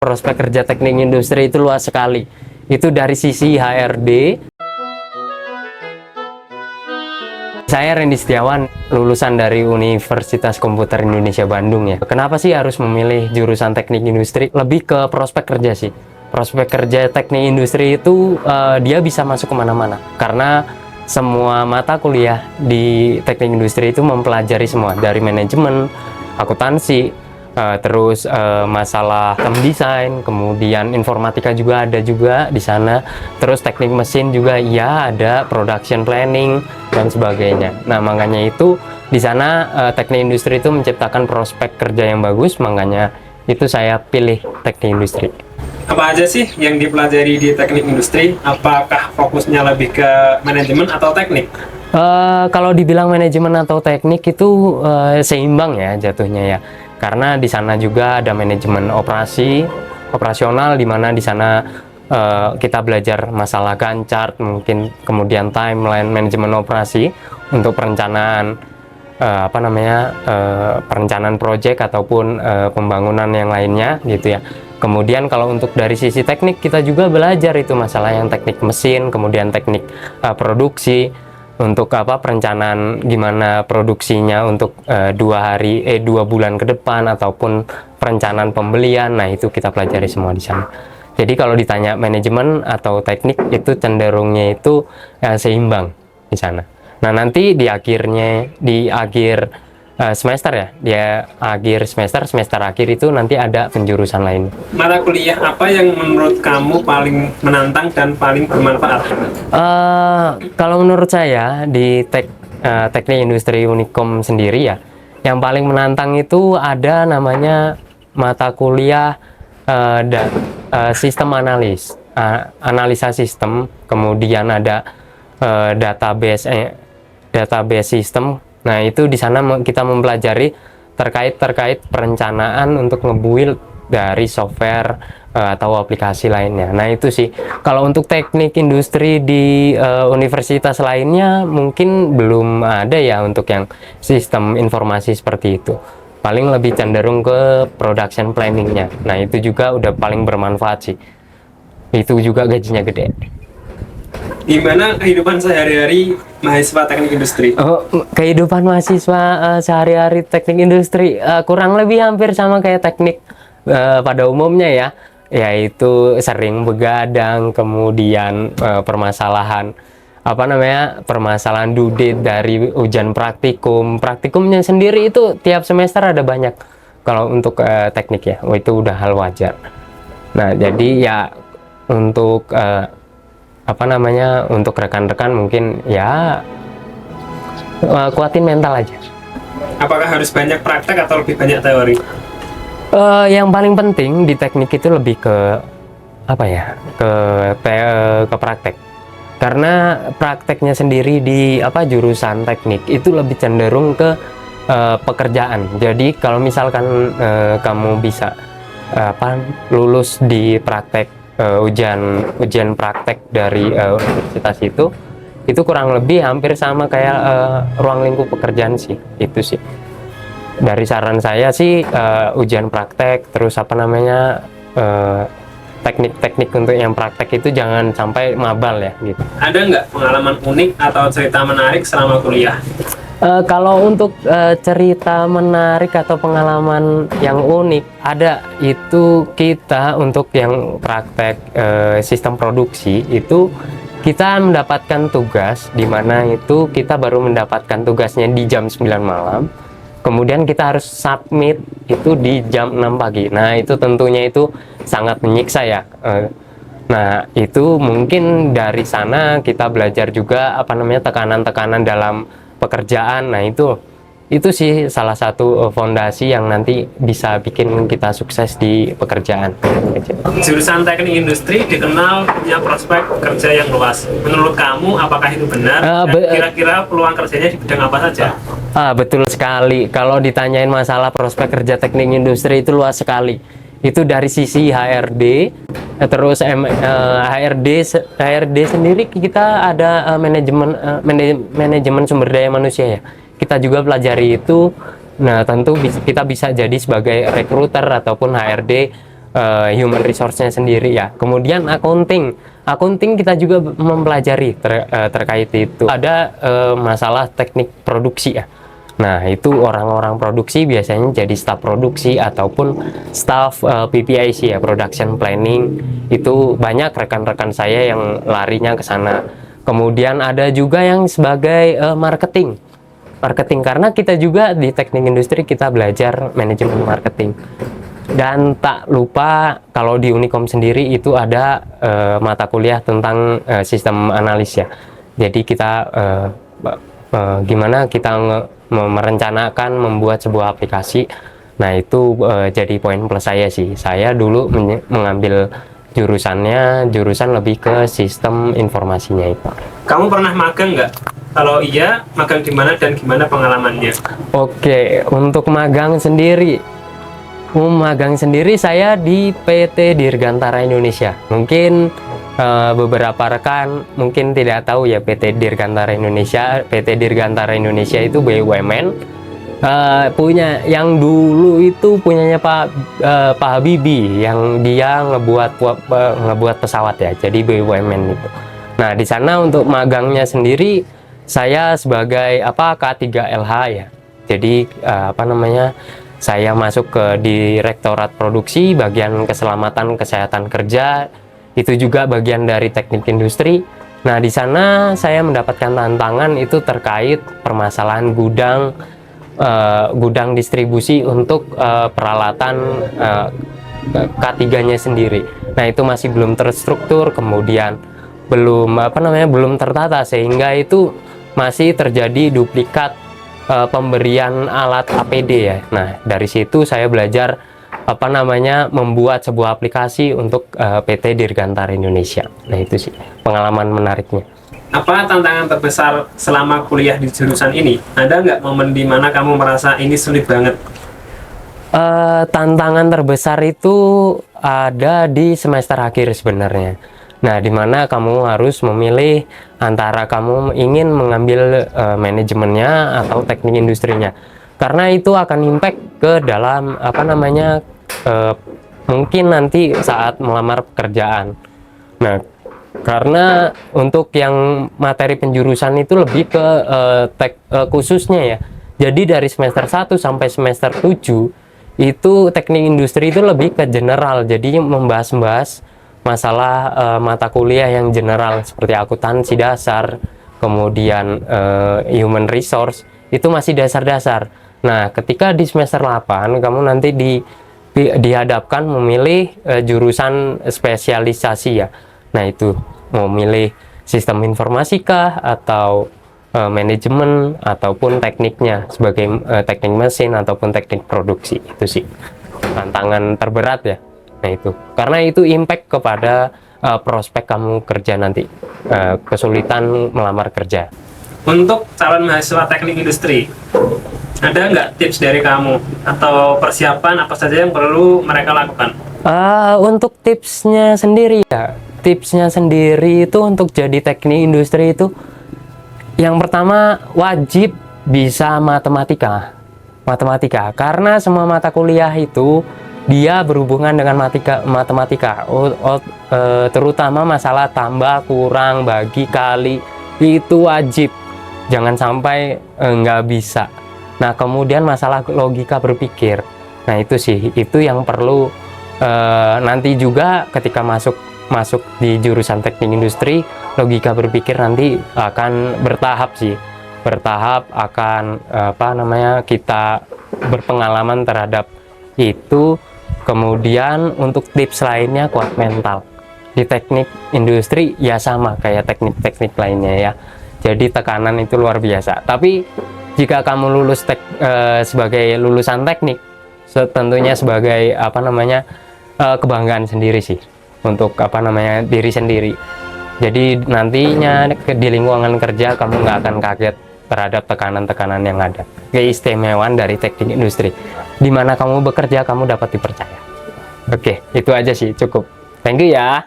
Prospek kerja teknik industri itu luas sekali. Itu dari sisi HRD. Saya Randy Setiawan, lulusan dari Universitas Komputer Indonesia Bandung ya. Kenapa sih harus memilih jurusan teknik industri? Lebih ke prospek kerja sih. Prospek kerja teknik industri itu dia bisa masuk kemana-mana. Karena semua mata kuliah di teknik industri itu mempelajari semua. Dari manajemen, akuntansi, terus masalah desain, kemudian informatika juga ada juga di sana, terus teknik mesin juga ya ada, production planning dan sebagainya. Nah makanya itu di sana teknik industri itu menciptakan prospek kerja yang bagus, makanya itu saya pilih teknik industri. Apa aja sih yang dipelajari di teknik industri? Apakah fokusnya lebih ke manajemen atau teknik? Kalau dibilang manajemen atau teknik itu seimbang ya jatuhnya ya. Karena di sana juga ada manajemen operasional, di mana di sana kita belajar masalah Gantt chart, mungkin kemudian timeline, manajemen operasi untuk perencanaan perencanaan proyek ataupun pembangunan yang lainnya gitu ya. Kemudian kalau untuk dari sisi teknik kita juga belajar itu masalah yang teknik mesin, kemudian teknik produksi. Untuk perencanaan gimana produksinya untuk 2 bulan ke depan ataupun perencanaan pembelian. Nah itu kita pelajari semua di sana. Jadi kalau ditanya manajemen atau teknik itu cenderungnya itu seimbang di sana. Nah nanti di akhir semester ya, semester akhir itu nanti ada penjurusan lain. Mata kuliah apa yang menurut kamu paling menantang dan paling bermanfaat? Kalau menurut saya di teknik industri Unikom sendiri ya, yang paling menantang itu ada namanya mata kuliah sistem analisa sistem, kemudian ada database sistem. Nah itu di sana kita mempelajari terkait perencanaan untuk nge-build dari software atau aplikasi lainnya. Nah itu sih kalau untuk teknik industri di universitas lainnya mungkin belum ada ya untuk yang sistem informasi seperti itu. Paling lebih cenderung ke production planningnya. Nah itu juga udah paling bermanfaat sih. Itu juga gajinya gede. Gimana kehidupan sehari-hari mahasiswa teknik industri? Kehidupan mahasiswa sehari-hari teknik industri kurang lebih hampir sama kayak teknik pada umumnya ya, yaitu sering begadang, kemudian permasalahan due date dari ujian praktikumnya sendiri itu tiap semester ada banyak. Kalau untuk teknik ya, itu udah hal wajar. Nah jadi ya untuk untuk rekan-rekan mungkin ya kuatin mental aja. Apakah harus banyak praktek atau lebih banyak teori? Yang paling penting di teknik itu lebih ke ke praktek. Karena prakteknya sendiri di jurusan teknik itu lebih cenderung ke pekerjaan. Jadi kalau misalkan kamu bisa lulus di praktek ujian praktek dari universitas itu kurang lebih hampir sama kayak ruang lingkup pekerjaan sih. Itu sih dari saran saya sih, ujian praktek terus teknik-teknik untuk yang praktek itu jangan sampai mabal ya gitu. Ada nggak pengalaman unik atau cerita menarik selama kuliah? Kalau untuk cerita menarik atau pengalaman yang unik ada, itu kita untuk yang praktek sistem produksi itu kita mendapatkan tugas di mana itu kita baru mendapatkan tugasnya di jam 9 malam, kemudian kita harus submit itu di jam 6 pagi. Nah itu tentunya itu sangat menyiksa ya. Nah itu mungkin dari sana kita belajar juga tekanan-tekanan dalam pekerjaan. Nah itu sih salah satu fondasi yang nanti bisa bikin kita sukses di pekerjaan. Jurusan teknik industri dikenal punya prospek kerja yang luas. Menurut kamu apakah itu benar? Kira-kira peluang kerjanya di bidang apa saja? Betul sekali. Kalau ditanyain masalah prospek kerja teknik industri itu luas sekali. Itu dari sisi HRD, terus HRD sendiri kita ada manajemen sumber daya manusia ya. Kita juga pelajari itu. Nah tentu kita bisa jadi sebagai recruiter ataupun HRD human resource-nya sendiri ya. Kemudian accounting kita juga mempelajari terkait itu. Ada masalah teknik produksi ya. Nah, itu orang-orang produksi biasanya jadi staf produksi ataupun staf PPIC ya, production planning. Itu banyak rekan-rekan saya yang larinya ke sana. Kemudian ada juga yang sebagai marketing karena kita juga di teknik industri kita belajar manajemen marketing. Dan tak lupa kalau di Unicom sendiri itu ada mata kuliah tentang sistem analis ya. Jadi kita gimana kita merencanakan membuat sebuah aplikasi. Nah, itu jadi poin plus saya sih. Saya dulu mengambil jurusan lebih ke sistem informasinya itu. Kamu pernah magang nggak? Kalau iya, magang di mana dan gimana pengalamannya? Oke, untuk magang sendiri saya di PT Dirgantara Indonesia. Mungkin beberapa rekan mungkin tidak tahu ya PT Dirgantara Indonesia. PT Dirgantara Indonesia itu BUMN, punya yang dulu itu punyanya Pak Habibie, yang dia ngebuat pesawat ya. Jadi BUMN itu. Nah, di sana untuk magangnya sendiri saya sebagai K3LH ya. Jadi saya masuk ke Direktorat Produksi bagian keselamatan kesehatan kerja. Itu juga bagian dari teknik industri. Nah, di sana saya mendapatkan tantangan itu terkait permasalahan gudang distribusi untuk peralatan K3-nya sendiri. Nah, itu masih belum terstruktur, kemudian belum tertata, sehingga itu masih terjadi duplikat pemberian alat APD ya. Nah, dari situ saya belajar membuat sebuah aplikasi untuk PT Dirgantara Indonesia. Nah, itu sih pengalaman menariknya. Apa tantangan terbesar selama kuliah di jurusan ini? Ada nggak momen di mana kamu merasa ini sulit banget? Tantangan terbesar itu ada di semester akhir sebenarnya. Nah, di mana kamu harus memilih antara kamu ingin mengambil manajemennya atau teknik industrinya. Karena itu akan impact ke dalam mungkin nanti saat melamar pekerjaan. Nah, karena untuk yang materi penjurusan itu lebih ke khususnya ya. Jadi dari semester 1 sampai semester 7 itu teknik industri itu lebih ke general. Jadi membahas masalah mata kuliah yang general seperti akuntansi dasar, kemudian human resource, itu masih dasar-dasar. Nah, ketika di semester 8 kamu nanti dihadapkan memilih jurusan spesialisasi ya. Nah, itu mau milih sistem informasikah atau manajemen ataupun tekniknya sebagai teknik mesin ataupun teknik produksi. Itu sih tantangan terberat ya. Nah, itu karena itu impact kepada prospek kamu kerja nanti, kesulitan melamar kerja. Untuk calon mahasiswa teknik industri, ada nggak tips dari kamu atau persiapan apa saja yang perlu mereka lakukan? Untuk tipsnya sendiri ya, itu untuk jadi teknik industri itu yang pertama wajib bisa matematika, karena semua mata kuliah itu dia berhubungan dengan matematika, terutama masalah tambah, kurang, bagi, kali, itu wajib, jangan sampai nggak bisa. Nah, kemudian masalah logika berpikir, nah itu sih, itu yang perlu nanti juga ketika masuk di jurusan teknik industri, logika berpikir nanti akan bertahap akan kita berpengalaman terhadap itu. Kemudian untuk tips lainnya, kuat mental. Di teknik industri ya sama kayak teknik-teknik lainnya ya. Jadi tekanan itu luar biasa. Tapi jika kamu lulus sebagai lulusan teknik, tentunya sebagai kebanggaan sendiri sih untuk diri sendiri. Jadi nantinya di lingkungan kerja kamu nggak akan kaget terhadap tekanan-tekanan yang ada. Keistimewaan dari teknik industri, di mana kamu bekerja kamu dapat dipercaya. Oke, itu aja sih, cukup. Thank you ya.